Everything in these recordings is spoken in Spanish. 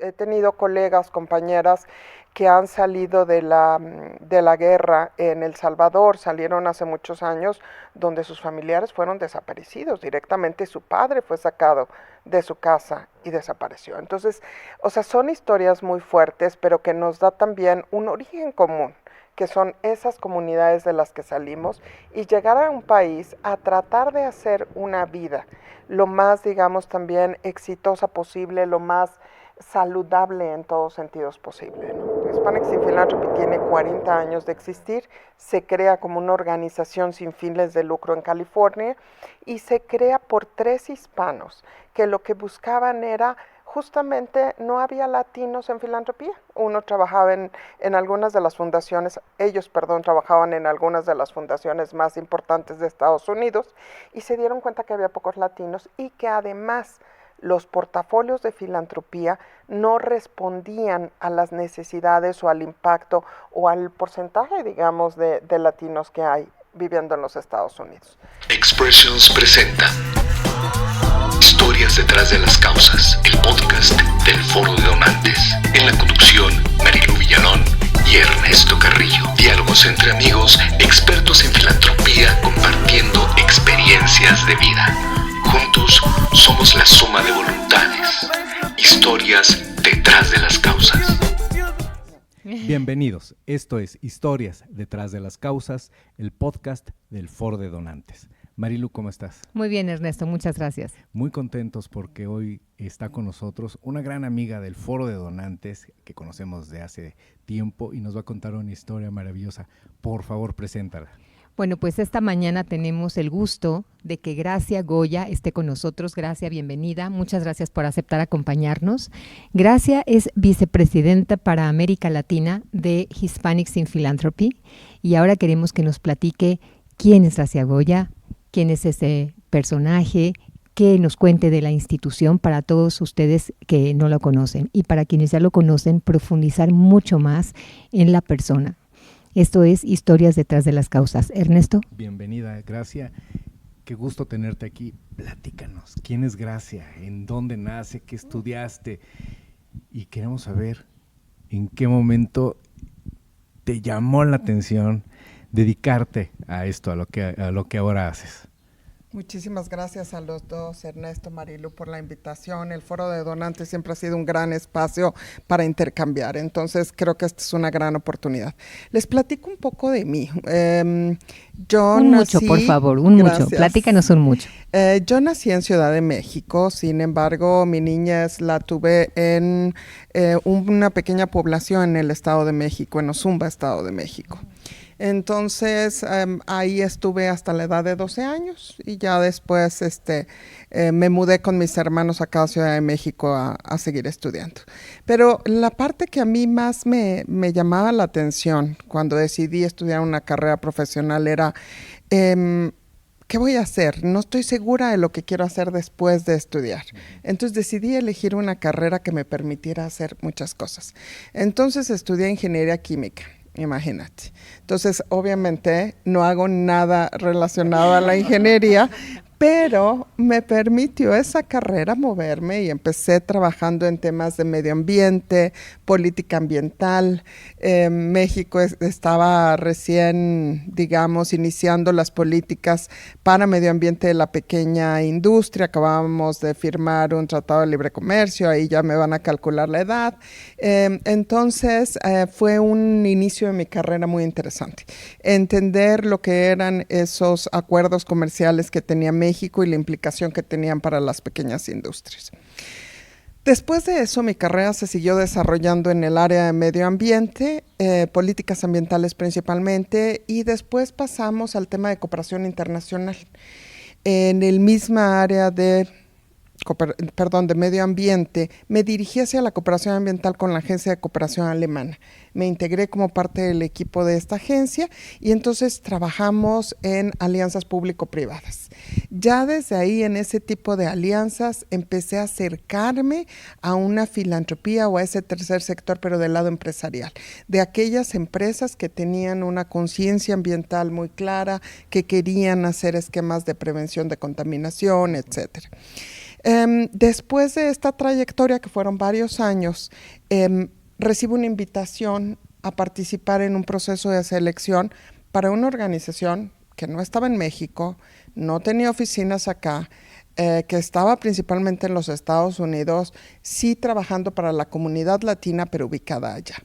He tenido colegas, compañeras que han salido de la guerra en El Salvador, salieron hace muchos años, donde sus familiares fueron desaparecidos. Directamente su padre fue sacado de su casa y desapareció. Entonces, o sea, son historias muy fuertes, pero que nos da también un origen común, que son esas comunidades de las que salimos, y llegar a un país a tratar de hacer una vida lo más, digamos, también exitosa posible, lo más saludable en todos sentidos posible, ¿no? Hispanics in Philanthropy tiene 40 años de existir, se crea como una organización sin fines de lucro en California y se crea por 3 hispanos que lo que buscaban era justamente, no había latinos en filantropía. Uno trabajaba en algunas de las fundaciones, ellos, perdón, trabajaban en algunas de las fundaciones más importantes de Estados Unidos y se dieron cuenta que había pocos latinos y que además los portafolios de filantropía no respondían a las necesidades o al impacto o al porcentaje, digamos, de latinos que hay viviendo en los Estados Unidos. Expressions presenta Historias detrás de las causas, el podcast del Foro de Donantes. En la conducción, Marilu Villalón y Ernesto Carrillo. Diálogos entre amigos, expertos en filantropía, compartiendo experiencias de vida. Juntos somos la suma de voluntades. Historias detrás de las causas. Bienvenidos, esto es Historias detrás de las causas, el podcast del Foro de Donantes. Marilu, ¿cómo estás? Muy bien, Ernesto, muchas gracias. Muy contentos porque hoy está con nosotros una gran amiga del Foro de Donantes que conocemos de hace tiempo y nos va a contar una historia maravillosa. Por favor, preséntala. Bueno, pues esta mañana tenemos el gusto de que Gracia Goya esté con nosotros. Gracia, bienvenida. Muchas gracias por aceptar acompañarnos. Gracia es vicepresidenta para América Latina de Hispanics in Philanthropy y ahora queremos que nos platique quién es Gracia Goya, quién es ese personaje, que nos cuente de la institución para todos ustedes que no lo conocen y para quienes ya lo conocen, profundizar mucho más en la persona. Esto es Historias detrás de las causas. Ernesto. Bienvenida, Gracia. Qué gusto tenerte aquí. Platícanos, ¿quién es Gracia? ¿En dónde nace? ¿Qué estudiaste? Y queremos saber en qué momento te llamó la atención dedicarte a esto, a lo que ahora haces. Muchísimas gracias a los dos, Ernesto, Marilu, por la invitación. El Foro de Donantes siempre ha sido un gran espacio para intercambiar, entonces creo que esta es una gran oportunidad. Les platico un poco de mí. Mucho, por favor, mucho. Platícanos un mucho. Yo nací en Ciudad de México, sin embargo, mi niñez la tuve en una pequeña población en el Estado de México, en Ozumba, Estado de México. Entonces, ahí estuve hasta la edad de 12 años y ya después me mudé con mis hermanos acá a Ciudad de México a seguir estudiando. Pero la parte que a mí más me llamaba la atención cuando decidí estudiar una carrera profesional era ¿qué voy a hacer? No estoy segura de lo que quiero hacer después de estudiar. Entonces decidí elegir una carrera que me permitiera hacer muchas cosas. Entonces estudié ingeniería química. Imagínate. Entonces, obviamente, no hago nada relacionado a la ingeniería, pero me permitió esa carrera moverme y empecé trabajando en temas de medio ambiente, política ambiental. México estaba recién, digamos, iniciando las políticas para medio ambiente de la pequeña industria. Acabábamos de firmar un tratado de libre comercio, ahí ya me van a calcular la edad. Entonces, fue un inicio de mi carrera muy interesante. Entender lo que eran esos acuerdos comerciales que tenía México y la implicación que tenían para las pequeñas industrias. Después de eso, mi carrera se siguió desarrollando en el área de medio ambiente, políticas ambientales principalmente, y después pasamos al tema de cooperación internacional. En el misma área de medio ambiente, me dirigí hacia la cooperación ambiental con la Agencia de Cooperación Alemana. Me integré como parte del equipo de esta agencia y entonces trabajamos en alianzas público-privadas. Ya desde ahí, en ese tipo de alianzas, empecé a acercarme a una filantropía o a ese tercer sector, pero del lado empresarial, de aquellas empresas que tenían una conciencia ambiental muy clara, que querían hacer esquemas de prevención de contaminación, etcétera. Después de esta trayectoria, que fueron varios años, recibo una invitación a participar en un proceso de selección para una organización que no estaba en México, no tenía oficinas acá, que estaba principalmente en los Estados Unidos, sí trabajando para la comunidad latina, pero ubicada allá.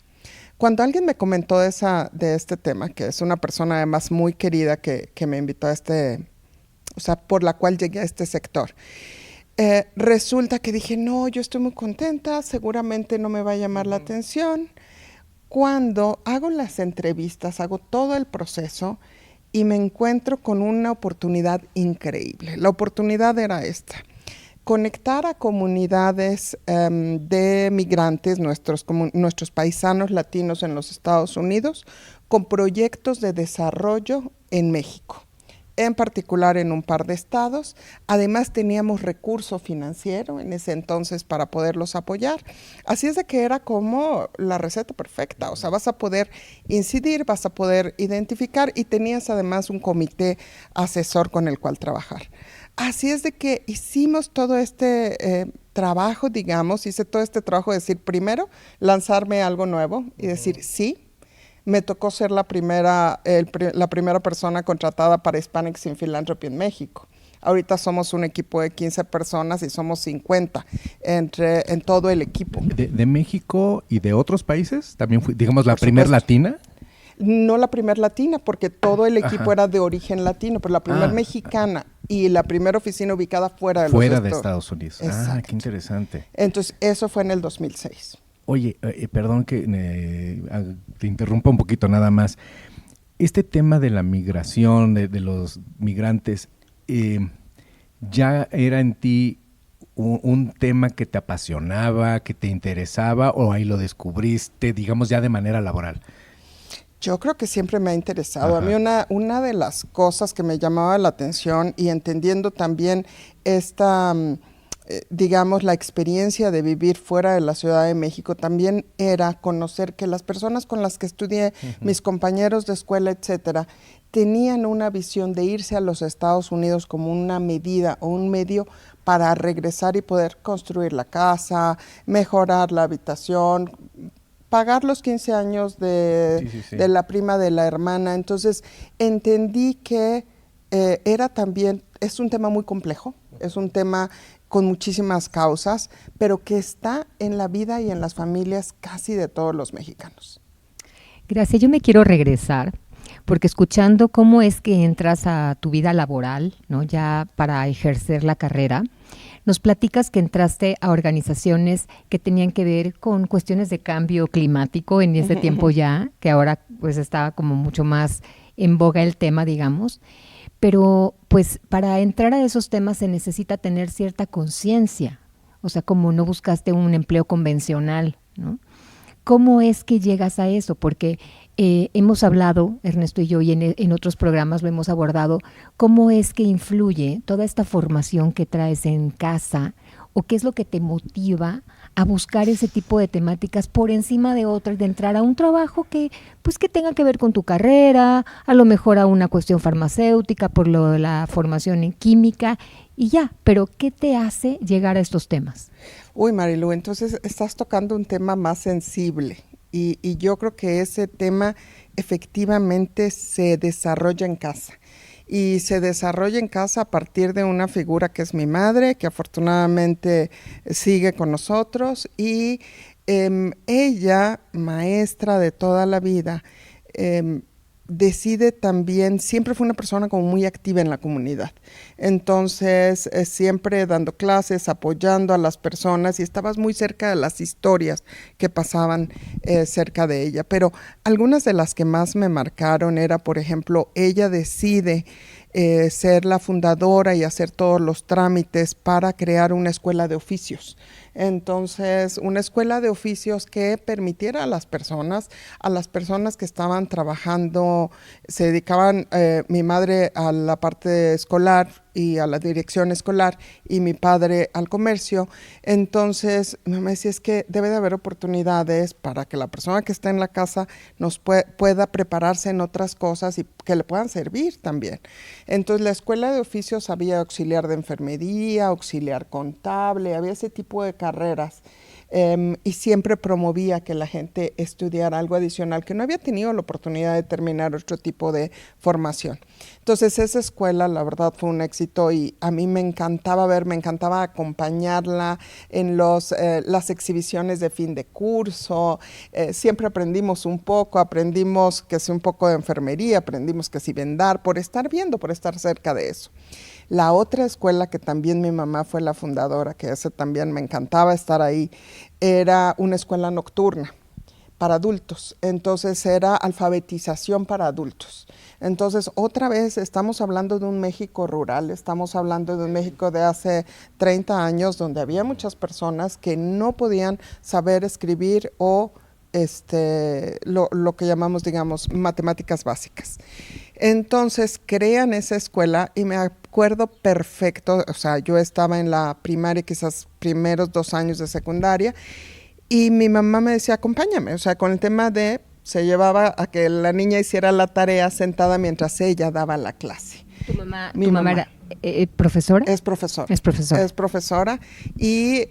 Cuando alguien me comentó de este tema, que es una persona además muy querida que me invitó a por la cual llegué a este sector, resulta que dije, no, yo estoy muy contenta, seguramente no me va a llamar la atención. Cuando hago las entrevistas, hago todo el proceso y me encuentro con una oportunidad increíble. La oportunidad era esta: conectar a comunidades de migrantes, nuestros paisanos latinos en los Estados Unidos, con proyectos de desarrollo en México, en particular en un par de estados. Además teníamos recurso financiero en ese entonces para poderlos apoyar. Así es de que era como la receta perfecta, o sea, vas a poder incidir, vas a poder identificar y tenías además un comité asesor con el cual trabajar. Así es de que hicimos todo este trabajo, hice todo este trabajo de decir, primero, lanzarme algo nuevo y decir sí. Me tocó ser la primera persona contratada para Hispanics in Philanthropy en México. Ahorita somos un equipo de 15 personas y somos 50 en todo el equipo. ¿De México y de otros países? ¿También fue, digamos, la primer latina? No la primer latina, porque todo el equipo era de origen latino, pero la primer mexicana y la primera oficina ubicada fuera de Estados Unidos. Exacto. Ah, qué interesante. Entonces, eso fue en el 2006. Oye, perdón que te interrumpa un poquito nada más. Este tema de la migración, de los migrantes, ¿ya era en ti un tema que te apasionaba, que te interesaba, o ahí lo descubriste, digamos, ya de manera laboral? Yo creo que siempre me ha interesado. Ajá. A mí una de las cosas que me llamaba la atención, y entendiendo también la experiencia de vivir fuera de la Ciudad de México, también era conocer que las personas con las que estudié, mis compañeros de escuela, etcétera, tenían una visión de irse a los Estados Unidos como una medida o un medio para regresar y poder construir la casa, mejorar la habitación, pagar los 15 años de la prima de la hermana. Entonces entendí que es un tema muy complejo, es un tema con muchísimas causas, pero que está en la vida y en las familias casi de todos los mexicanos. Gracias, yo me quiero regresar, porque escuchando cómo es que entras a tu vida laboral, ¿no? Ya para ejercer la carrera, nos platicas que entraste a organizaciones que tenían que ver con cuestiones de cambio climático en ese tiempo ya, que ahora pues está como mucho más en boga el tema, digamos. Pero pues para entrar a esos temas se necesita tener cierta conciencia, o sea, como no buscaste un empleo convencional, ¿no? ¿Cómo es que llegas a eso? Porque hemos hablado, Ernesto y yo, y en otros programas lo hemos abordado, cómo es que influye toda esta formación que traes en casa, o qué es lo que te motiva a buscar ese tipo de temáticas por encima de otras, de entrar a un trabajo que tenga que ver con tu carrera, a lo mejor a una cuestión farmacéutica por lo de la formación en química y ya, pero ¿qué te hace llegar a estos temas? Uy, Marilu, entonces estás tocando un tema más sensible y yo creo que ese tema efectivamente se desarrolla en casa. Y se desarrolla en casa a partir de una figura que es mi madre, que afortunadamente sigue con nosotros, y ella, maestra de toda la vida, decide también, siempre fue una persona como muy activa en la comunidad, entonces siempre dando clases, apoyando a las personas, y estabas muy cerca de las historias que pasaban cerca de ella. Pero algunas de las que más me marcaron era, por ejemplo, ella decide ser la fundadora y hacer todos los trámites para crear una escuela de oficios. Entonces, una escuela de oficios que permitiera a las personas que estaban trabajando, se dedicaban, mi madre a la parte escolar, y a la dirección escolar y mi padre al comercio. Entonces mi mamá decía, es que debe de haber oportunidades para que la persona que está en la casa nos pueda prepararse en otras cosas y que le puedan servir también. Entonces la escuela de oficios había auxiliar de enfermería, auxiliar contable, había ese tipo de carreras. Y siempre promovía que la gente estudiara algo adicional, que no había tenido la oportunidad de terminar otro tipo de formación. Entonces esa escuela, la verdad, fue un éxito y a mí me encantaba me encantaba acompañarla en las exhibiciones de fin de curso. Siempre aprendimos un poco, aprendimos que sí un poco de enfermería, aprendimos que sí vendar, por estar viendo, por estar cerca de eso. La otra escuela que también mi mamá fue la fundadora, que ese también me encantaba estar ahí, era una escuela nocturna para adultos. Entonces era alfabetización para adultos. Entonces otra vez estamos hablando de un México rural, estamos hablando de un México de hace 30 años donde había muchas personas que no podían saber escribir o lo que llamamos, digamos, matemáticas básicas. Entonces crean esa escuela y me acuerdo perfecto, o sea, yo estaba en la primaria, quizás primeros 2 años de secundaria, y mi mamá me decía, acompáñame, o sea, con el tema de, se llevaba a que la niña hiciera la tarea sentada mientras ella daba la clase. ¿Tu mamá era profesora? Es profesora. Es profesora. Es profesora y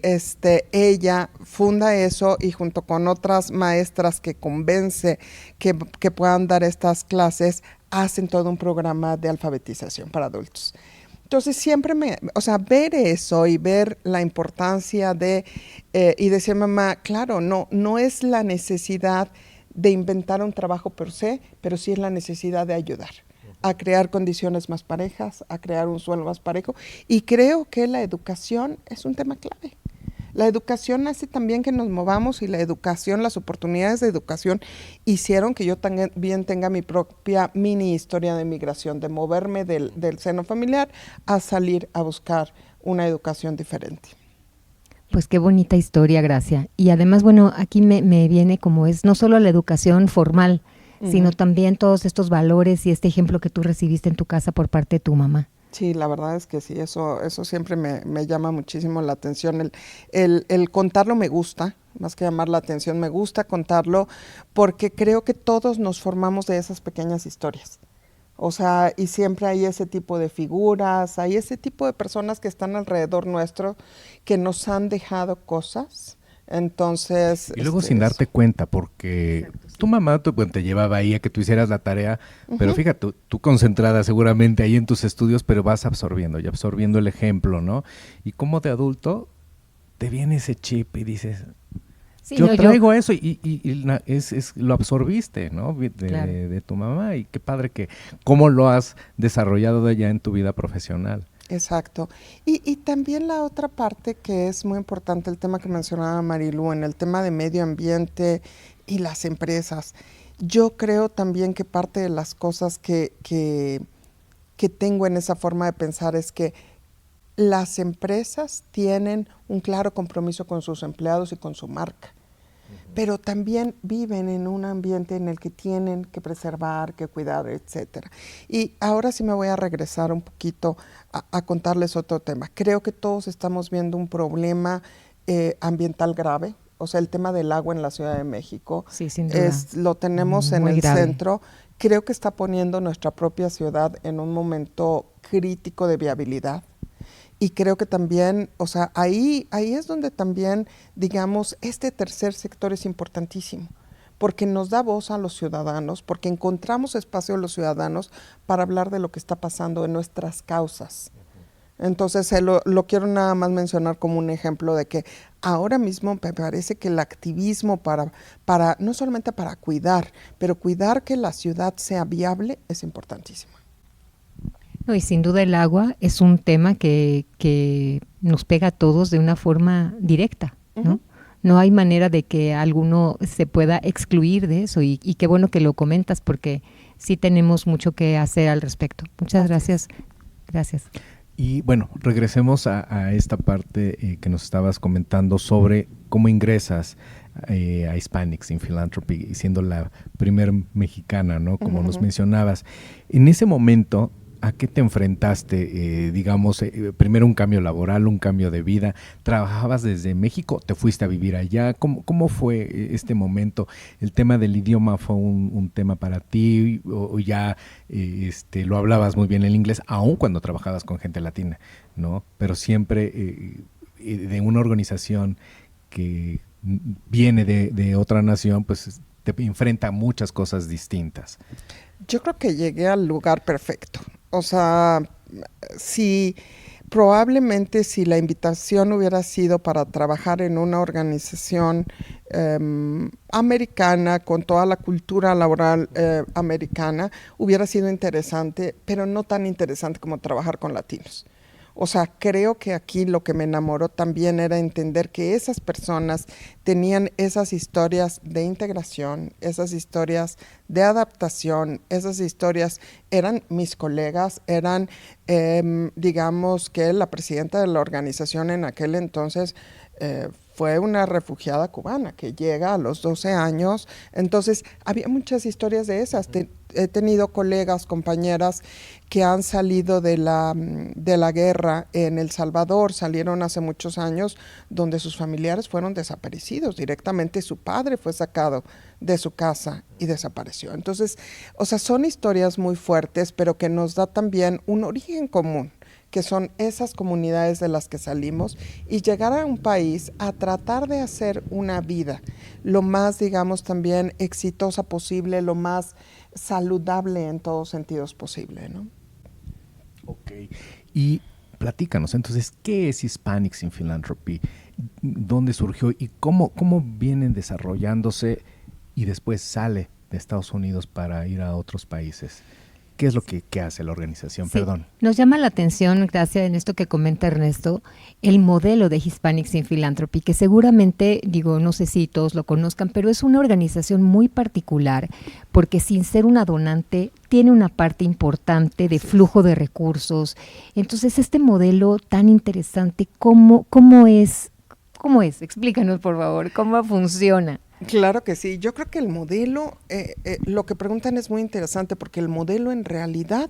ella funda eso y junto con otras maestras que convence que puedan dar estas clases, hacen todo un programa de alfabetización para adultos. Entonces siempre ver eso y ver la importancia y decir, mamá, claro, no es la necesidad de inventar un trabajo per se, pero sí es la necesidad de ayudar a crear condiciones más parejas, a crear un suelo más parejo. Y creo que la educación es un tema clave. La educación hace también que nos movamos y la educación, las oportunidades de educación hicieron que yo también tenga mi propia mini historia de migración, de moverme del seno familiar a salir a buscar una educación diferente. Pues qué bonita historia, Gracia. Y además, bueno, aquí me viene como es no solo la educación formal, sino también todos estos valores y este ejemplo que tú recibiste en tu casa por parte de tu mamá. Sí, la verdad es que sí, eso siempre me llama muchísimo la atención. El contarlo me gusta, más que llamar la atención, me gusta contarlo porque creo que todos nos formamos de esas pequeñas historias. O sea, y siempre hay ese tipo de figuras, hay ese tipo de personas que están alrededor nuestro que nos han dejado cosas. Entonces... Y luego sin darte cuenta, porque tu mamá te llevaba ahí a que tú hicieras la tarea, pero fíjate, tú concentrada seguramente ahí en tus estudios, pero vas absorbiendo el ejemplo, ¿no? Y como de adulto te viene ese chip y dices, sí, yo traigo eso y lo absorbiste, ¿no? De tu mamá y qué padre que cómo lo has desarrollado ya en tu vida profesional. Exacto. Y también la otra parte que es muy importante, el tema que mencionaba Marilu, en el tema de medio ambiente y las empresas. Yo creo también que parte de las cosas que tengo en esa forma de pensar es que las empresas tienen un claro compromiso con sus empleados y con su marca, pero también viven en un ambiente en el que tienen que preservar, que cuidar, etcétera. Y ahora sí me voy a regresar un poquito a contarles otro tema. Creo que todos estamos viendo un problema ambiental grave, o sea, el tema del agua en la Ciudad de México. Sí, sin duda. Lo tenemos en el centro. Creo que está poniendo nuestra propia ciudad en un momento crítico de viabilidad. Y creo que también, o sea, ahí es donde también, digamos, este tercer sector es importantísimo, porque nos da voz a los ciudadanos, porque encontramos espacio a los ciudadanos para hablar de lo que está pasando en nuestras causas. Entonces, lo quiero nada más mencionar como un ejemplo de que ahora mismo me parece que el activismo para no solamente para cuidar, pero cuidar que la ciudad sea viable es importantísimo. No, y sin duda el agua es un tema que nos pega a todos de una forma directa, ¿no? No hay manera de que alguno se pueda excluir de eso y qué bueno que lo comentas porque sí tenemos mucho que hacer al respecto. Muchas gracias. Gracias. Y bueno, regresemos a esta parte que nos estabas comentando sobre cómo ingresas a Hispanics in Philanthropy, siendo la primer mexicana, ¿no? Como nos mencionabas. En ese momento, ¿A qué te enfrentaste? Digamos, primero un cambio laboral, un cambio de vida. ¿Trabajabas desde México? ¿Te fuiste a vivir allá? ¿Cómo fue este momento? ¿El tema del idioma fue un tema para ti o ya lo hablabas muy bien el inglés, aun cuando trabajabas con gente latina, ¿no? Pero siempre de una organización que viene de otra nación, pues te enfrenta a muchas cosas distintas. Yo creo que llegué al lugar perfecto. O sea, probablemente si la invitación hubiera sido para trabajar en una organización americana, con toda la cultura laboral americana, hubiera sido interesante, pero no tan interesante como trabajar con latinos. O sea, creo que aquí lo que me enamoró también era entender que esas personas tenían esas historias de integración, esas historias de adaptación, esas historias eran mis colegas, eran, digamos que la presidenta de la organización en aquel entonces fue una refugiada cubana que llega a los 12 años. Entonces, había muchas historias de esas. He tenido colegas, compañeras que han salido de la guerra en El Salvador, salieron hace muchos años, donde sus familiares fueron desaparecidos. Directamente su padre fue sacado de su casa y desapareció. Entonces, o sea, son historias muy fuertes, pero que nos da también un origen común, que son esas comunidades de las que salimos, y llegar a un país a tratar de hacer una vida lo más, digamos, también exitosa posible, lo más saludable en todos sentidos posible, ¿no? Ok, y platícanos, entonces, ¿qué es Hispanics in Philanthropy? ¿Dónde surgió y cómo vienen desarrollándose y después sale de Estados Unidos para ir a otros países? ¿Qué es lo que hace la organización? Sí, Perdón. nos llama la atención, gracias en esto que comenta Ernesto, el modelo de Hispanics in Philanthropy, que seguramente, digo, no sé si todos lo conozcan, pero es una organización muy particular, porque sin ser una donante, tiene una parte importante de flujo de recursos. Entonces, este modelo tan interesante, ¿cómo es? ¿Cómo es? Explícanos, por favor, ¿cómo funciona? Claro que sí. Yo creo que el modelo, lo que preguntan es muy interesante, porque el modelo en realidad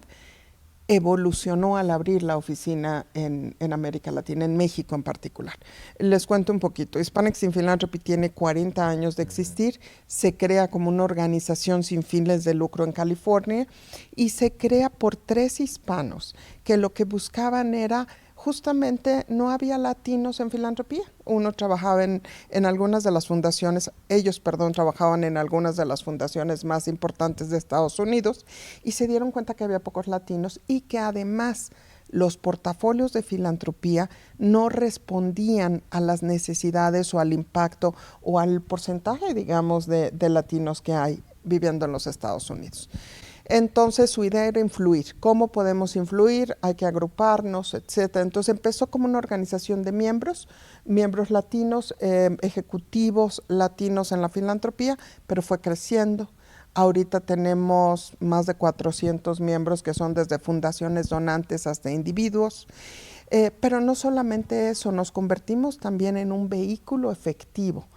evolucionó al abrir la oficina en América Latina, en México en particular. Les cuento un poquito. Hispanics in Philanthropy tiene 40 años de existir, se crea como una organización sin fines de lucro en California y se crea por 3 hispanos que lo que buscaban era, justamente no había latinos en filantropía. Uno trabajaba en algunas de las fundaciones, trabajaban en algunas de las fundaciones más importantes de Estados Unidos, y se dieron cuenta que había pocos latinos y que además los portafolios de filantropía no respondían a las necesidades o al impacto o al porcentaje, digamos, de latinos que hay viviendo en los Estados Unidos. Entonces su idea era influir. ¿Cómo podemos influir? Hay que agruparnos, etcétera. Entonces empezó como una organización de miembros latinos, ejecutivos latinos en la filantropía, pero fue creciendo. Ahorita tenemos más de 400 miembros que son desde fundaciones donantes hasta individuos. Pero no solamente eso, nos convertimos también en un vehículo efectivo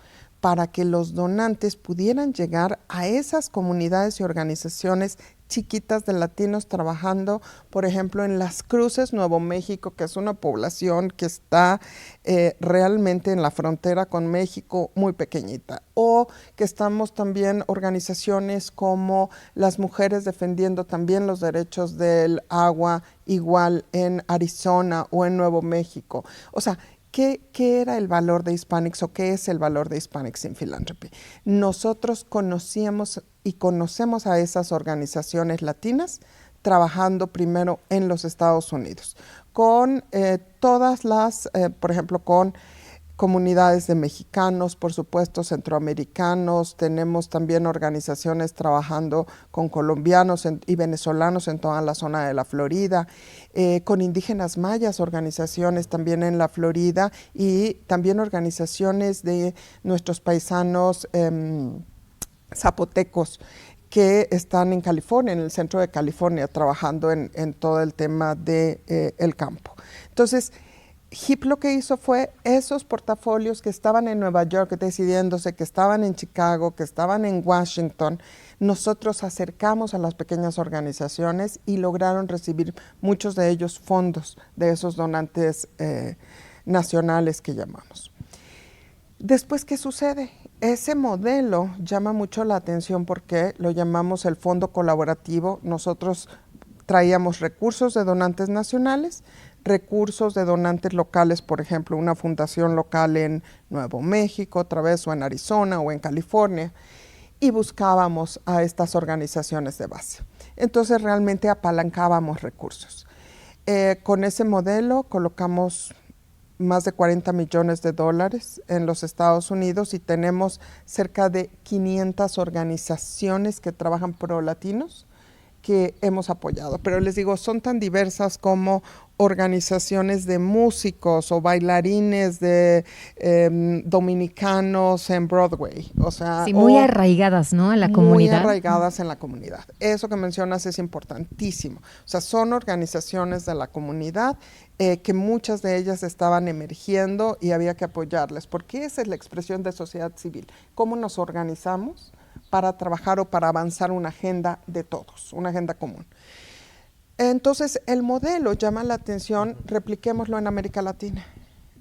para que los donantes pudieran llegar a esas comunidades y organizaciones chiquitas de latinos trabajando, por ejemplo, en Las Cruces, Nuevo México, que es una población que está realmente en la frontera con México, muy pequeñita. O que estamos también organizaciones como las mujeres defendiendo también los derechos del agua, igual en Arizona o en Nuevo México. O sea, ¿qué era el valor de Hispanics o qué es el valor de Hispanics in Philanthropy? Nosotros conocíamos y conocemos a esas organizaciones latinas trabajando primero en los Estados Unidos, con todas las, por ejemplo, con comunidades de mexicanos, por supuesto, centroamericanos. Tenemos también organizaciones trabajando con colombianos y venezolanos en toda la zona de la Florida, con indígenas mayas, organizaciones también en la Florida, y también organizaciones de nuestros paisanos zapotecos que están en California, en el centro de California, trabajando en todo el tema de el campo. Entonces, HIP lo que hizo fue esos portafolios que estaban en Nueva York decidiéndose, que estaban en Chicago, que estaban en Washington, nosotros acercamos a las pequeñas organizaciones y lograron recibir muchos de ellos fondos de esos donantes nacionales que llamamos. Después, ¿qué sucede? Ese modelo llama mucho la atención porque lo llamamos el fondo colaborativo. Nosotros traíamos recursos de donantes nacionales, recursos de donantes locales, por ejemplo, una fundación local en Nuevo México, otra vez, o en Arizona o en California, y buscábamos a estas organizaciones de base. Entonces realmente apalancábamos recursos. Con ese modelo colocamos más de $40 millones en los Estados Unidos y tenemos cerca de 500 organizaciones que trabajan pro latinos que hemos apoyado. Pero les digo, son tan diversas como organizaciones de músicos o bailarines de dominicanos en Broadway. O sea, sí, muy arraigadas, ¿no? A la comunidad. Muy arraigadas en la comunidad. Eso que mencionas es importantísimo. O sea, son organizaciones de la comunidad que muchas de ellas estaban emergiendo y había que apoyarles, porque esa es la expresión de sociedad civil. ¿Cómo nos organizamos para trabajar o para avanzar una agenda de todos, una agenda común? Entonces, el modelo llama la atención, repliquémoslo en América Latina,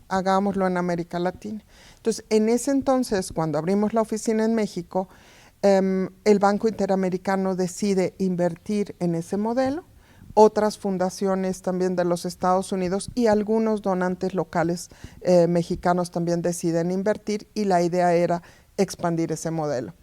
hagámoslo en América Latina. Entonces, en ese entonces, cuando abrimos la oficina en México, el Banco Interamericano decide invertir en ese modelo, otras fundaciones también de los Estados Unidos y algunos donantes locales mexicanos también deciden invertir, y la idea era expandir ese modelo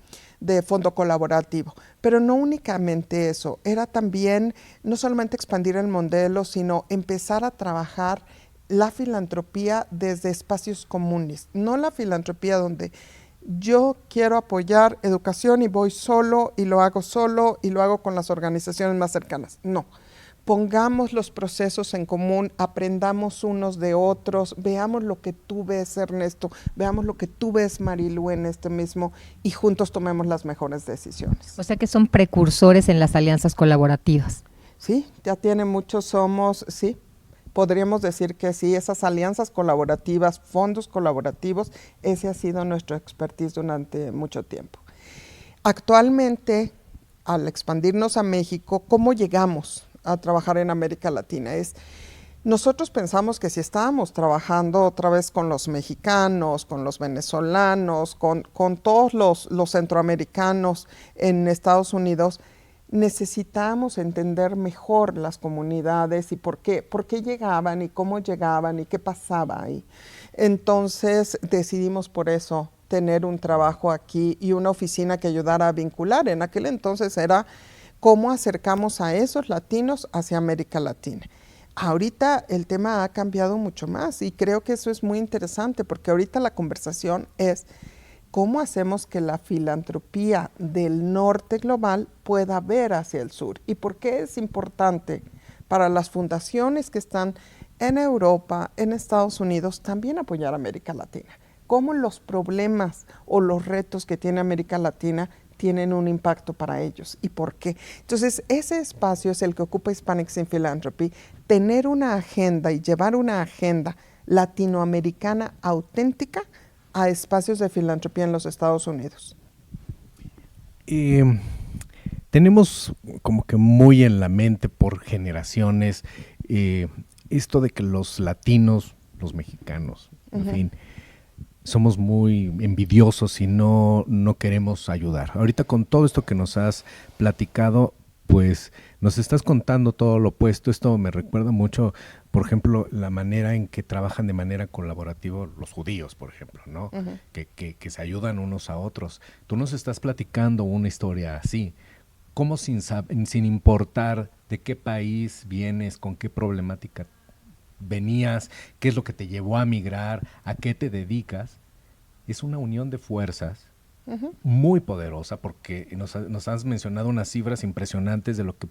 de fondo colaborativo. Pero no únicamente eso, era también no solamente expandir el modelo, sino empezar a trabajar la filantropía desde espacios comunes, no la filantropía donde yo quiero apoyar educación y voy solo y lo hago con las organizaciones más cercanas. No. Pongamos los procesos en común, aprendamos unos de otros, veamos lo que tú ves, Ernesto, veamos lo que tú ves, Marilu, en este mismo, y juntos tomemos las mejores decisiones. O sea que son precursores en las alianzas colaborativas. Sí, ya tiene muchos, sí, podríamos decir que sí, esas alianzas colaborativas, fondos colaborativos, ese ha sido nuestro expertise durante mucho tiempo. Actualmente, al expandirnos a México, ¿cómo llegamos a trabajar en América Latina? Nosotros pensamos que si estábamos trabajando otra vez con los mexicanos, con los venezolanos, con todos los centroamericanos en Estados Unidos, necesitábamos entender mejor las comunidades y por qué llegaban y cómo llegaban y qué pasaba ahí. Entonces decidimos por eso tener un trabajo aquí y una oficina que ayudara a vincular. En aquel entonces era cómo acercamos a esos latinos hacia América Latina. Ahorita el tema ha cambiado mucho más y creo que eso es muy interesante, porque ahorita la conversación es cómo hacemos que la filantropía del norte global pueda ver hacia el sur, y por qué es importante para las fundaciones que están en Europa, en Estados Unidos, también apoyar a América Latina. Cómo los problemas o los retos que tiene América Latina tienen un impacto para ellos y por qué. Entonces, ese espacio es el que ocupa Hispanics in Philanthropy, tener una agenda y llevar una agenda latinoamericana auténtica a espacios de filantropía en los Estados Unidos. Tenemos como que muy en la mente por generaciones esto de que los latinos, los mexicanos, en fin, somos muy envidiosos y no queremos ayudar. Ahorita con todo esto que nos has platicado, pues nos estás contando todo lo opuesto. Esto me recuerda mucho, por ejemplo, la manera en que trabajan de manera colaborativa los judíos, por ejemplo, ¿no? Que se ayudan unos a otros. Tú nos estás platicando una historia así. ¿Cómo sin importar de qué país vienes, con qué problemática venías, qué es lo que te llevó a migrar, a qué te dedicas? Es una unión de fuerzas muy poderosa, porque nos has mencionado unas cifras impresionantes de lo que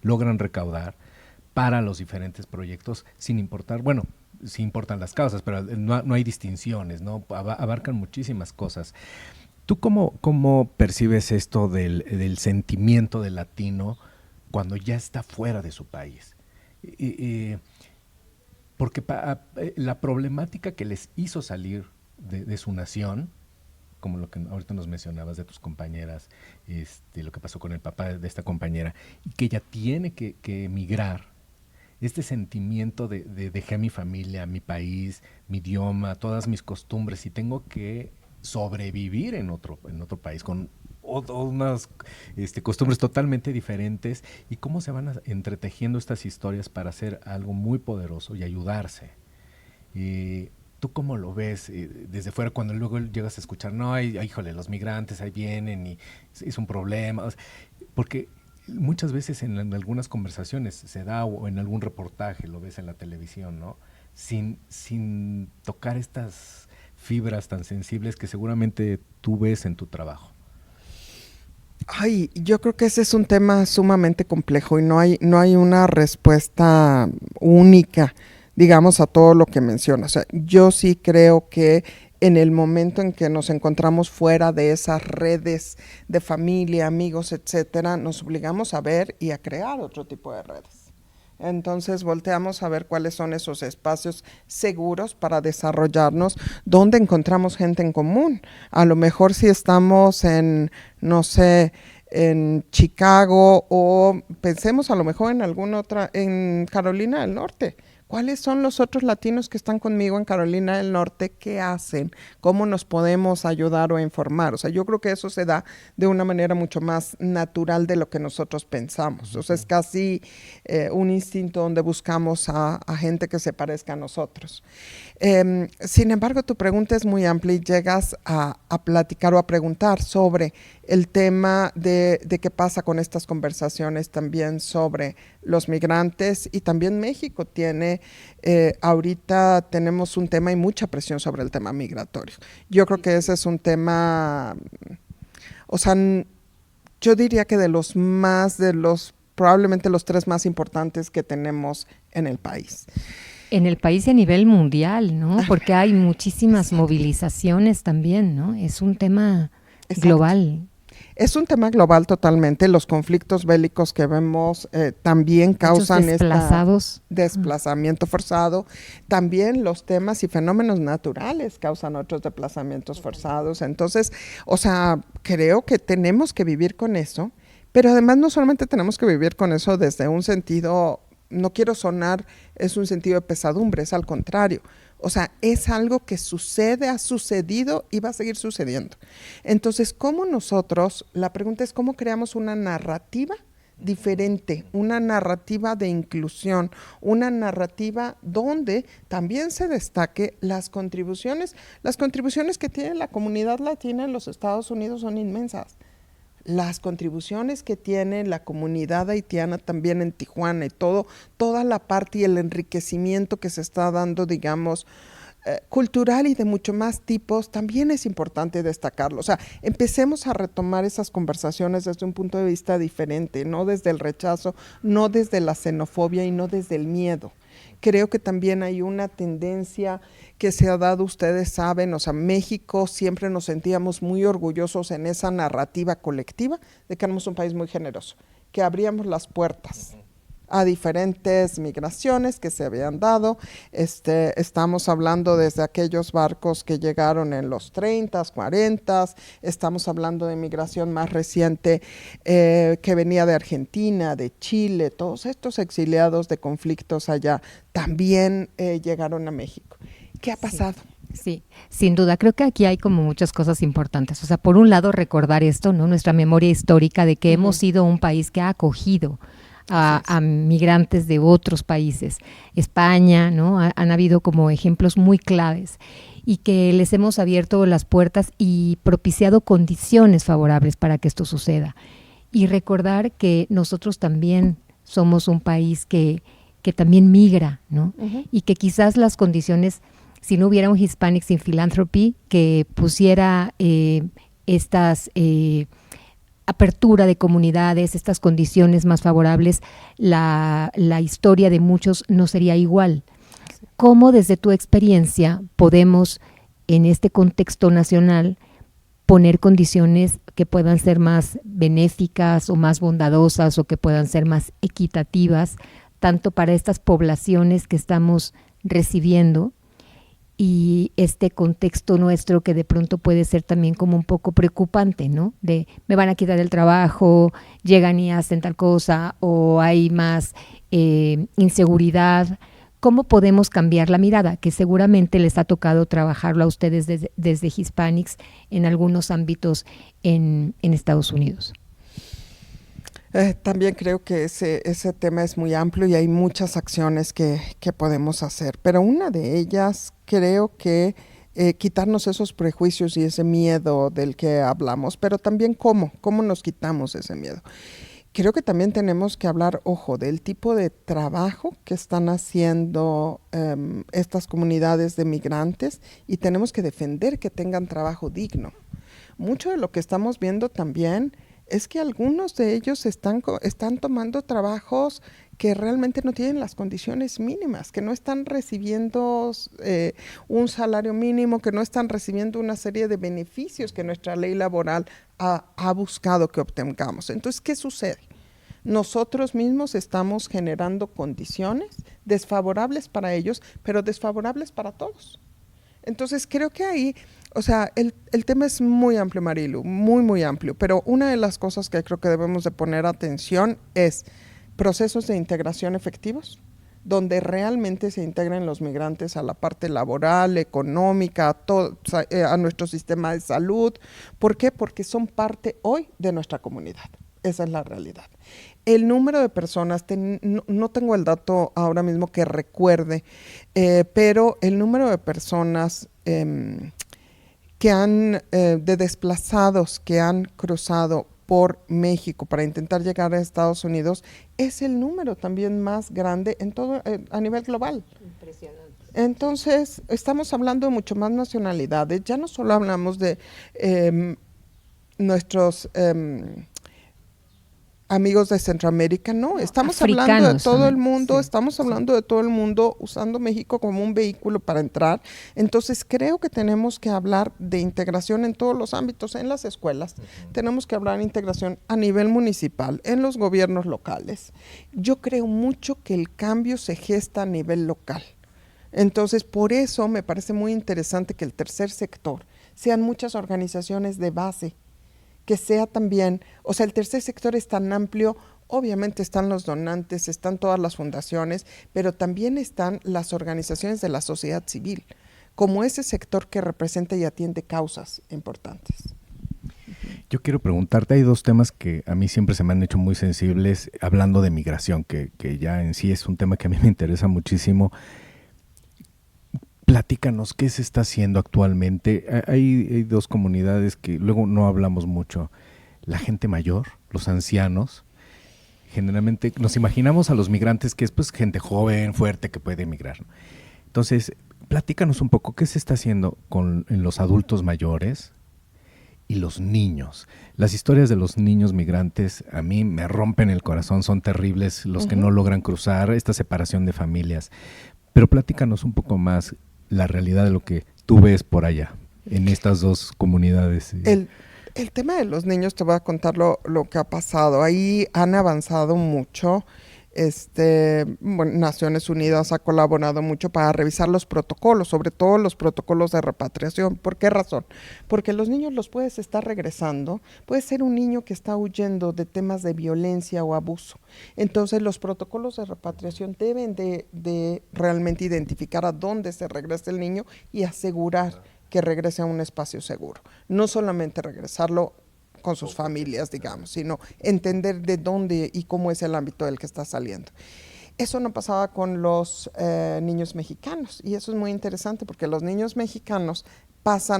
logran recaudar para los diferentes proyectos, sin importar, bueno, sí importan las causas, pero no hay distinciones, ¿no? Abarcan muchísimas cosas. ¿Tú cómo percibes esto del sentimiento del latino cuando ya está fuera de su país? porque la problemática que les hizo salir de su nación, como lo que ahorita nos mencionabas de tus compañeras, lo que pasó con el papá de esta compañera, y que ella tiene que emigrar, este sentimiento de dejé a mi familia, mi país, mi idioma, todas mis costumbres, y tengo que sobrevivir en otro país, con unas costumbres totalmente diferentes, y cómo se van entretejiendo estas historias para hacer algo muy poderoso y ayudarse. ¿Tú cómo lo ves desde fuera cuando luego llegas a escuchar, no, híjole, los migrantes ahí vienen y es un problema? Porque muchas veces en algunas conversaciones se da, o en algún reportaje lo ves en la televisión, ¿no? Sin tocar estas fibras tan sensibles que seguramente tú ves en tu trabajo. Ay, yo creo que ese es un tema sumamente complejo y no hay una respuesta única, digamos, a todo lo que menciona. O sea, yo sí creo que en el momento en que nos encontramos fuera de esas redes de familia, amigos, etcétera, nos obligamos a ver y a crear otro tipo de redes. Entonces volteamos a ver cuáles son esos espacios seguros para desarrollarnos, donde encontramos gente en común. A lo mejor si estamos en, no sé, en Chicago, o pensemos a lo mejor en alguna otra, en Carolina del Norte. ¿Cuáles son los otros latinos que están conmigo en Carolina del Norte? ¿Qué hacen? ¿Cómo nos podemos ayudar o informar? O sea, yo creo que eso se da de una manera mucho más natural de lo que nosotros pensamos. O sea, es casi un instinto donde buscamos a gente que se parezca a nosotros. Sin embargo, tu pregunta es muy amplia y llegas a platicar o a preguntar sobre el tema de qué pasa con estas conversaciones también sobre los migrantes, y también México tiene, ahorita tenemos un tema y mucha presión sobre el tema migratorio. Yo creo que ese es un tema, o sea, yo diría que probablemente los 3 más importantes que tenemos en el país. En el país y a nivel mundial, ¿no? Porque hay muchísimas movilizaciones también, ¿no? Es un tema global. Es un tema global totalmente. Los conflictos bélicos que vemos también causan desplazamiento forzado. También los temas y fenómenos naturales causan otros desplazamientos forzados. Entonces, o sea, creo que tenemos que vivir con eso, pero además no solamente tenemos que vivir con eso desde un sentido, no quiero sonar, es un sentido de pesadumbre, es al contrario. O sea, es algo que sucede, ha sucedido y va a seguir sucediendo. Entonces, ¿cómo nosotros, la pregunta es cómo creamos una narrativa diferente, una narrativa de inclusión, una narrativa donde también se destaque las contribuciones que tiene la comunidad latina en los Estados Unidos son inmensas. Las contribuciones que tiene la comunidad haitiana también en Tijuana y toda la parte y el enriquecimiento que se está dando, digamos, cultural y de mucho más tipos, también es importante destacarlo. O sea, empecemos a retomar esas conversaciones desde un punto de vista diferente, no desde el rechazo, no desde la xenofobia y no desde el miedo. Creo que también hay una tendencia que se ha dado, ustedes saben, o sea, México siempre nos sentíamos muy orgullosos en esa narrativa colectiva de que éramos un país muy generoso, que abríamos las puertas a diferentes migraciones que se habían dado. Estamos hablando desde aquellos barcos que llegaron en los 30s, 40s, estamos hablando de migración más reciente que venía de Argentina, de Chile, todos estos exiliados de conflictos allá también llegaron a México. ¿Qué ha pasado? Sí, sin duda. Creo que aquí hay como muchas cosas importantes. O sea, por un lado recordar esto, ¿no? Nuestra memoria histórica de que hemos sido un país que ha acogido a migrantes de otros países. España, ¿no? Han habido como ejemplos muy claves y que les hemos abierto las puertas y propiciado condiciones favorables para que esto suceda. Y recordar que nosotros también somos un país que también migra, ¿no? Y que quizás las condiciones, si no hubiera un Hispanics in Philanthropy que pusiera estas apertura de comunidades, estas condiciones más favorables, la historia de muchos no sería igual. ¿Cómo desde tu experiencia podemos, en este contexto nacional, poner condiciones que puedan ser más benéficas o más bondadosas o que puedan ser más equitativas, tanto para estas poblaciones que estamos recibiendo, y este contexto nuestro que de pronto puede ser también como un poco preocupante, ¿no? De me van a quitar el trabajo, llegan y hacen tal cosa, o hay más inseguridad. ¿Cómo podemos cambiar la mirada? Que seguramente les ha tocado trabajarlo a ustedes desde Hispanics en algunos ámbitos en Estados Unidos. También creo que ese tema es muy amplio y hay muchas acciones que podemos hacer, pero una de ellas creo que quitarnos esos prejuicios y ese miedo del que hablamos, pero también cómo nos quitamos ese miedo. Creo que también tenemos que hablar, ojo, del tipo de trabajo que están haciendo estas comunidades de migrantes, y tenemos que defender que tengan trabajo digno. Mucho de lo que estamos viendo también es que algunos de ellos están tomando trabajos que realmente no tienen las condiciones mínimas, que no están recibiendo un salario mínimo, que no están recibiendo una serie de beneficios que nuestra ley laboral ha buscado que obtengamos. Entonces, ¿qué sucede? Nosotros mismos estamos generando condiciones desfavorables para ellos, pero desfavorables para todos. Entonces, creo que ahí, o sea, el tema es muy amplio, Marilu, muy, muy amplio, pero una de las cosas que creo que debemos de poner atención es procesos de integración efectivos, donde realmente se integren los migrantes a la parte laboral, económica, a nuestro sistema de salud. ¿Por qué? Porque son parte hoy de nuestra comunidad. Esa es la realidad. El número de personas, no tengo el dato ahora mismo que recuerde, pero el número de personas que de desplazados que han cruzado por México para intentar llegar a Estados Unidos es el número también más grande en todo a nivel global. Impresionante. Entonces, estamos hablando de mucho más nacionalidades. Ya no solo hablamos de nuestros amigos de Centroamérica, no, estamos hablando de todo el mundo, estamos hablando de todo el mundo usando México como un vehículo para entrar. Entonces creo que tenemos que hablar de integración en todos los ámbitos, en las escuelas, tenemos que hablar de integración a nivel municipal, en los gobiernos locales. Yo creo mucho que el cambio se gesta a nivel local. Entonces, por eso me parece muy interesante que el tercer sector sean muchas organizaciones de base, que sea también, o sea, el tercer sector es tan amplio, obviamente están los donantes, están todas las fundaciones, pero también están las organizaciones de la sociedad civil, como ese sector que representa y atiende causas importantes. Yo quiero preguntarte, hay dos temas que a mí siempre se me han hecho muy sensibles, hablando de migración, que ya en sí es un tema que a mí me interesa muchísimo. Platícanos, ¿qué se está haciendo actualmente? Hay dos comunidades que luego no hablamos mucho. La gente mayor, los ancianos. Generalmente nos imaginamos a los migrantes que es pues gente joven, fuerte, que puede emigrar. Entonces, platícanos un poco, ¿qué se está haciendo en los adultos mayores y los niños? Las historias de los niños migrantes a mí me rompen el corazón, son terribles, los que no logran cruzar, esta separación de familias. Pero platícanos un poco más la realidad de lo que tú ves por allá, en estas dos comunidades. El tema de los niños, te voy a contar lo que ha pasado. Ahí han avanzado mucho. Naciones Unidas ha colaborado mucho para revisar los protocolos, sobre todo los protocolos de repatriación. ¿Por qué razón? Porque los niños los puedes estar regresando. Puede ser un niño que está huyendo de temas de violencia o abuso. Entonces, los protocolos de repatriación deben de realmente identificar a dónde se regresa el niño y asegurar que regrese a un espacio seguro. No solamente regresarlo con sus familias, digamos, sino entender de dónde y cómo es el ámbito del que está saliendo. Eso no pasaba con los niños mexicanos, y eso es muy interesante porque los niños mexicanos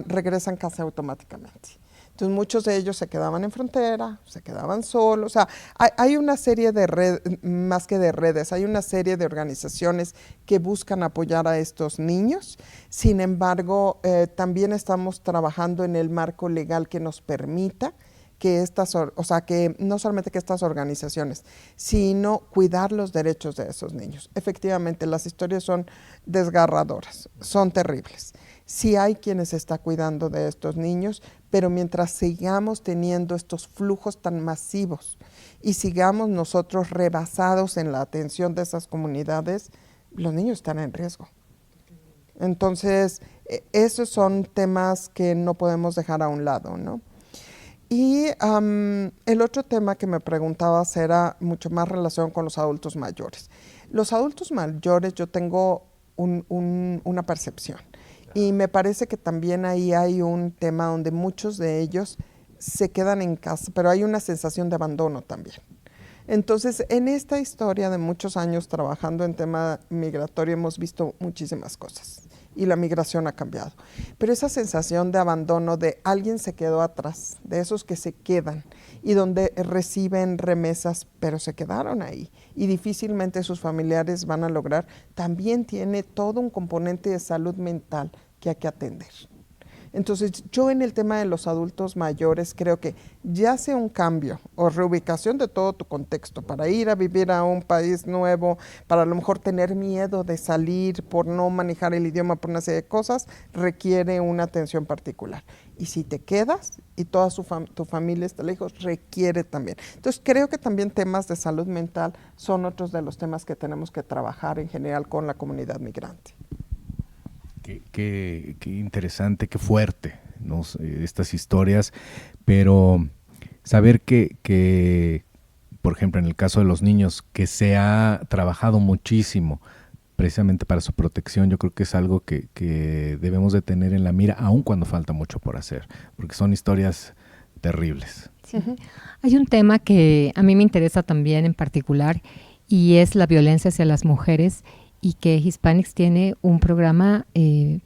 regresan casi automáticamente. Entonces muchos de ellos se quedaban en frontera, se quedaban solos. O sea, hay una serie de redes, más que de redes, hay una serie de organizaciones que buscan apoyar a estos niños. Sin embargo, también estamos trabajando en el marco legal que nos permita que que no solamente que estas organizaciones, sino cuidar los derechos de esos niños. Efectivamente, las historias son desgarradoras, son terribles. Sí hay quienes está cuidando de estos niños, pero mientras sigamos teniendo estos flujos tan masivos y sigamos nosotros rebasados en la atención de esas comunidades, los niños están en riesgo. Entonces, esos son temas que no podemos dejar a un lado, ¿no? Y el otro tema que me preguntabas era mucho más relación con los adultos mayores. Los adultos mayores, yo tengo una percepción, y me parece que también ahí hay un tema donde muchos de ellos se quedan en casa, pero hay una sensación de abandono también. Entonces, en esta historia de muchos años trabajando en tema migratorio hemos visto muchísimas cosas y la migración ha cambiado. Pero esa sensación de abandono, de alguien se quedó atrás, de esos que se quedan y donde reciben remesas, pero se quedaron ahí y difícilmente sus familiares van a lograr, también tiene todo un componente de salud mental que hay que atender. Entonces, yo en el tema de los adultos mayores creo que ya sea un cambio o reubicación de todo tu contexto para ir a vivir a un país nuevo, para a lo mejor tener miedo de salir por no manejar el idioma, por una serie de cosas, requiere una atención particular. Y si te quedas y toda tu familia está lejos, requiere también. Entonces, creo que también temas de salud mental son otros de los temas que tenemos que trabajar en general con la comunidad migrante. Qué interesante, qué fuerte, ¿no? Estas historias, pero saber que, por ejemplo, en el caso de los niños, que se ha trabajado muchísimo precisamente para su protección, yo creo que es algo que debemos de tener en la mira, aun cuando falta mucho por hacer, porque son historias terribles. Sí. Hay un tema que a mí me interesa también en particular, y es la violencia hacia las mujeres, y que Hispanics tiene un programa en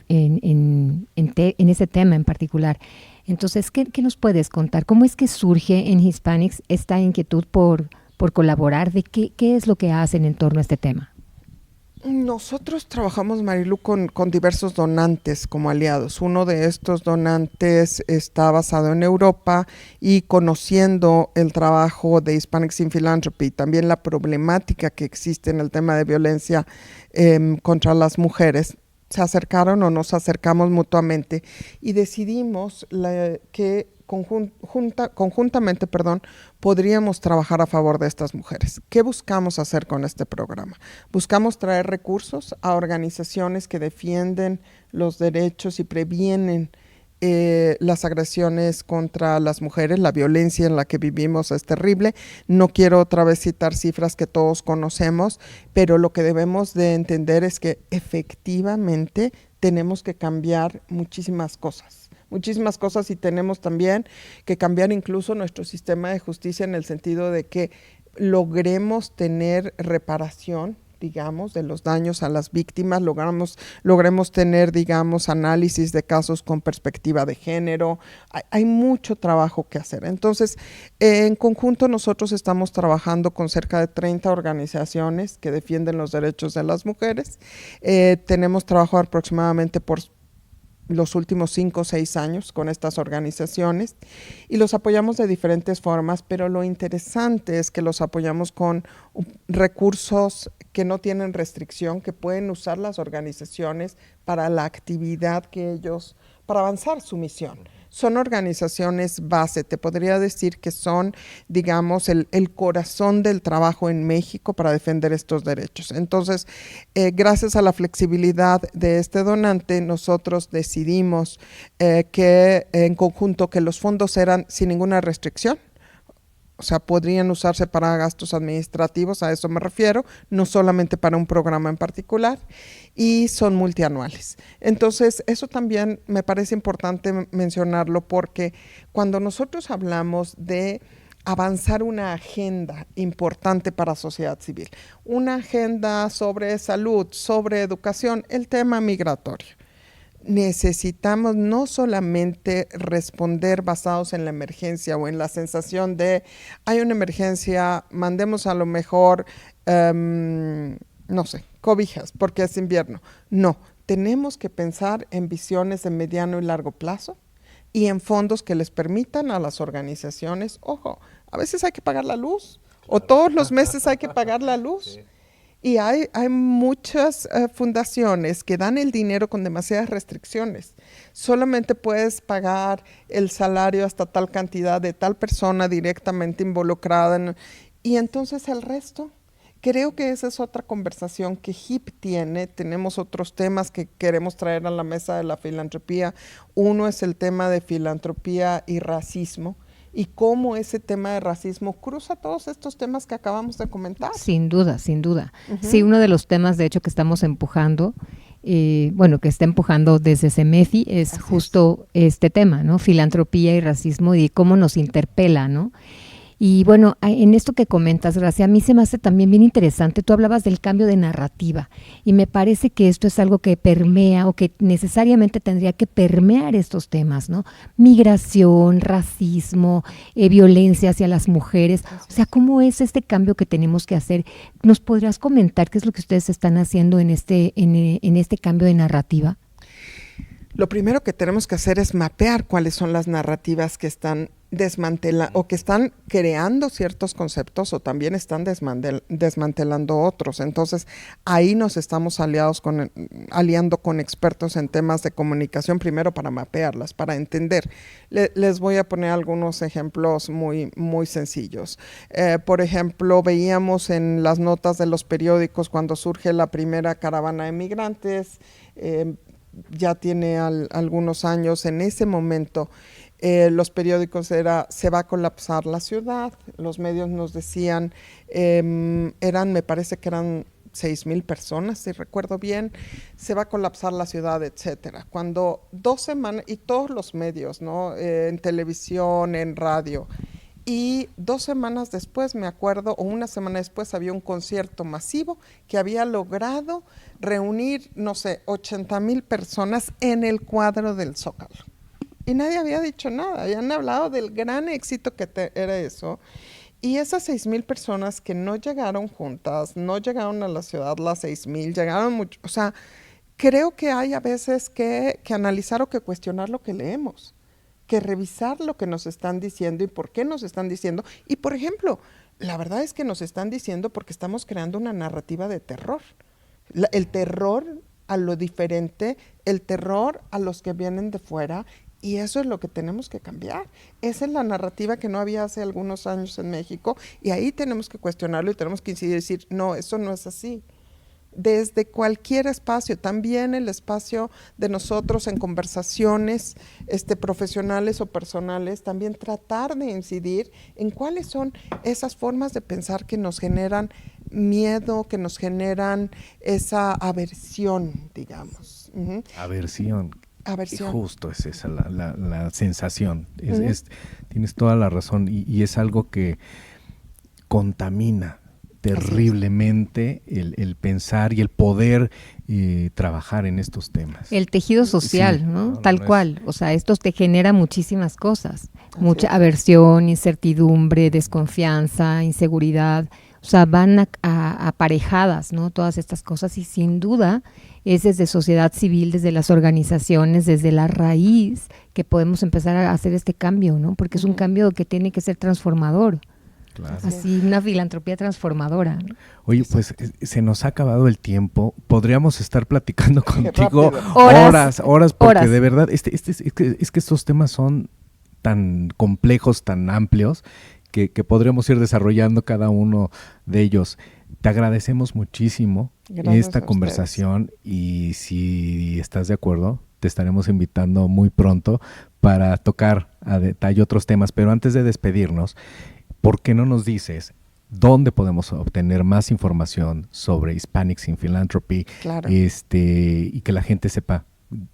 ese tema en particular. Entonces, ¿qué nos puedes contar? ¿Cómo es que surge en Hispanics esta inquietud por colaborar? ¿De qué es lo que hacen en torno a este tema? Nosotros trabajamos, Marilu, con diversos donantes como aliados. Uno de estos donantes está basado en Europa y conociendo el trabajo de Hispanics in Philanthropy, también la problemática que existe en el tema de violencia contra las mujeres, se acercaron o nos acercamos mutuamente y decidimos que conjuntamente, podríamos trabajar a favor de estas mujeres. ¿Qué buscamos hacer con este programa? Buscamos traer recursos a organizaciones que defienden los derechos y previenen las agresiones contra las mujeres. La violencia en la que vivimos es terrible. No quiero otra vez citar cifras que todos conocemos, pero lo que debemos de entender es que efectivamente tenemos que cambiar muchísimas cosas y tenemos también que cambiar incluso nuestro sistema de justicia en el sentido de que logremos tener reparación, digamos, de los daños a las víctimas, logremos tener, digamos, análisis de casos con perspectiva de género. Hay mucho trabajo que hacer. Entonces, en conjunto nosotros estamos trabajando con cerca de 30 organizaciones que defienden los derechos de las mujeres. Tenemos trabajado aproximadamente por los últimos 5 o 6 años con estas organizaciones y los apoyamos de diferentes formas, pero lo interesante es que los apoyamos con recursos que no tienen restricción, que pueden usar las organizaciones para la actividad que ellos, para avanzar su misión. Son organizaciones base, te podría decir que son, digamos, el corazón del trabajo en México para defender estos derechos. Entonces, gracias a la flexibilidad de este donante, nosotros decidimos que en conjunto que los fondos eran sin ninguna restricción. O sea, podrían usarse para gastos administrativos, a eso me refiero, no solamente para un programa en particular, y son multianuales. Entonces, eso también me parece importante mencionarlo porque cuando nosotros hablamos de avanzar una agenda importante para la sociedad civil, una agenda sobre salud, sobre educación, el tema migratorio, necesitamos no solamente responder basados en la emergencia o en la sensación de hay una emergencia, mandemos a lo mejor, no sé, cobijas porque es invierno. No, tenemos que pensar en visiones de mediano y largo plazo y en fondos que les permitan a las organizaciones, ojo, a veces hay que pagar la luz o todos los meses hay que pagar la luz. Sí. Y hay muchas fundaciones que dan el dinero con demasiadas restricciones. Solamente puedes pagar el salario hasta tal cantidad de tal persona directamente involucrada. Y entonces el resto, Creo que esa es otra conversación que HIP tiene. Tenemos otros temas que queremos traer a la mesa de la filantropía. Uno es el tema de filantropía y racismo, y cómo ese tema de racismo cruza todos estos temas que acabamos de comentar. Sin duda, sin duda. Sí, uno de los temas, de hecho, que estamos empujando, que está empujando desde CEMEFI, es Así justo este tema, ¿no? Filantropía y racismo, y cómo nos interpela, ¿no? Y bueno, en esto que comentas, Gracia, a mí se me hace también bien interesante. Tú hablabas del cambio de narrativa y me parece que esto es algo que permea o que necesariamente tendría que permear estos temas, ¿no? Migración, racismo, violencia hacia las mujeres. O sea, ¿cómo es este cambio que tenemos que hacer? ¿Nos podrías comentar qué es lo que ustedes están haciendo en este cambio de narrativa? Lo primero que tenemos que hacer es mapear cuáles son las narrativas que están desmantelando o que están creando ciertos conceptos o también están desmantelando otros. Entonces, ahí nos estamos aliando con expertos en temas de comunicación, primero para mapearlas, para entender. Les voy a poner algunos ejemplos muy, muy sencillos. Por ejemplo, veíamos en las notas de los periódicos cuando surge la primera caravana de migrantes, ya tiene algunos años. En ese momento los periódicos se va a colapsar la ciudad. Los medios nos decían, me parece que eran 6,000 personas, si recuerdo bien, se va a colapsar la ciudad, etcétera. Cuando 2 semanas, y todos los medios, ¿no? En televisión, en radio, y 2 semanas después, me acuerdo, o una semana después, había un concierto masivo que había logrado reunir, 80,000 personas en el cuadro del Zócalo. Y nadie había dicho nada, habían hablado del gran éxito que era eso. Y esas 6,000 personas que no llegaron juntas, no llegaron a la ciudad las 6,000, llegaron mucho. O sea, creo que hay a veces que analizar o que cuestionar lo que leemos, que revisar lo que nos están diciendo y por qué nos están diciendo. Y, por ejemplo, la verdad es que nos están diciendo porque estamos creando una narrativa de terror. El terror a lo diferente, el terror a los que vienen de fuera, y eso es lo que tenemos que cambiar. Esa es la narrativa que no había hace algunos años en México, y ahí tenemos que cuestionarlo y tenemos que incidir y decir, no, eso no es así. Desde cualquier espacio, también el espacio de nosotros en conversaciones profesionales o personales, también tratar de incidir en cuáles son esas formas de pensar que nos generan miedo, que nos generan esa aversión, digamos. Aversión. Aversión. Justo es esa la sensación. Tienes toda la razón y es algo que contamina terriblemente el pensar y el poder trabajar en estos temas. El tejido social, sí, ¿no? Tal cual. O sea, esto te genera muchísimas cosas. Mucha aversión, incertidumbre, desconfianza, inseguridad. O sea, van aparejadas, ¿no? Todas estas cosas, y sin duda es desde sociedad civil, desde las organizaciones, desde la raíz que podemos empezar a hacer este cambio, ¿no? Porque es un cambio que tiene que ser transformador. Claro. Así, una filantropía transformadora, ¿no? Oye, pues se nos ha acabado el tiempo. Podríamos estar platicando contigo horas, porque de verdad es que estos temas son tan complejos, tan amplios, que podríamos ir desarrollando cada uno de ellos. Te agradecemos muchísimo esta conversación y si estás de acuerdo, te estaremos invitando muy pronto para tocar a detalle otros temas. Pero antes de despedirnos, ¿por qué no nos dices dónde podemos obtener más información sobre Hispanics in Philanthropy? Claro. Y que la gente sepa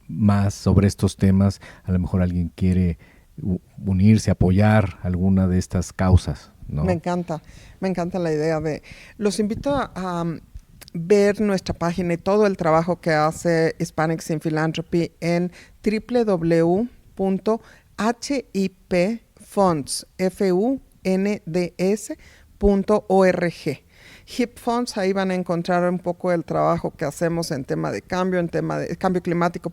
más sobre estos temas? A lo mejor alguien quiere unirse, apoyar alguna de estas causas, ¿no? Me encanta la idea los invito a ver nuestra página y todo el trabajo que hace Hispanics in Philanthropy en www.hipfunds.org. HIP Funds, ahí van a encontrar un poco el trabajo que hacemos en tema de cambio, cambio climático,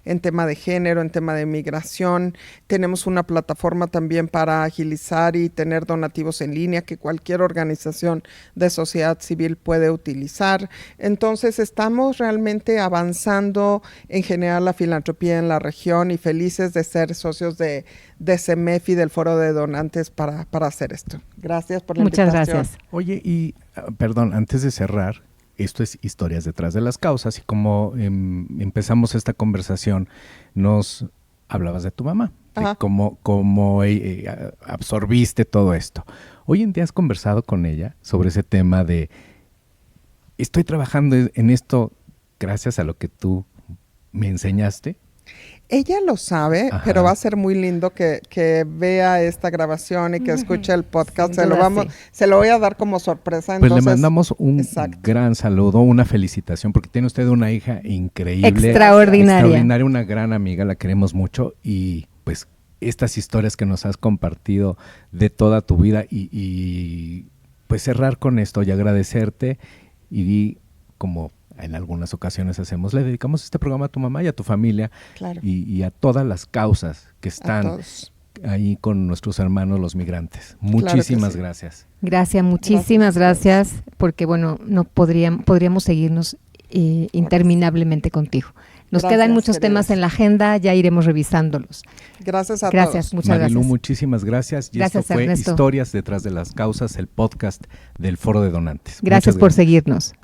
en tema de género, en tema de migración. Tenemos una plataforma también para agilizar y tener donativos en línea que cualquier organización de sociedad civil puede utilizar. Entonces, estamos realmente avanzando en general la filantropía en la región y felices de ser socios de CEMEFI, del Foro de Donantes, para hacer esto. Gracias por la invitación. Muchas gracias. Oye, y perdón, antes de cerrar, esto es Historias detrás de las causas, y como empezamos esta conversación, nos hablabas de tu mamá, de cómo absorbiste todo esto. Hoy en día has conversado con ella sobre ese tema de, estoy trabajando en esto gracias a lo que tú me enseñaste. Ella lo sabe, pero va a ser muy lindo que vea esta grabación y que escuche el podcast. Se lo voy a dar como sorpresa. Pues le mandamos un gran saludo, una felicitación, porque tiene usted una hija increíble. Extraordinaria, una gran amiga, la queremos mucho, y pues estas historias que nos has compartido de toda tu vida y pues cerrar con esto y agradecerte, y como en algunas ocasiones hacemos, le dedicamos este programa a tu mamá y a tu familia, claro, y a todas las causas que están ahí con nuestros hermanos los migrantes. Muchísimas gracias. Gracias, muchísimas gracias, porque bueno, no podríamos seguirnos interminablemente contigo. Nos quedan muchos temas en la agenda, ya iremos revisándolos. Gracias a todos. Muchas Marilu, gracias. muchísimas gracias. Y gracias, esto fue Ernesto. Historias detrás de las causas, el podcast del Foro de Donantes. Gracias por seguirnos.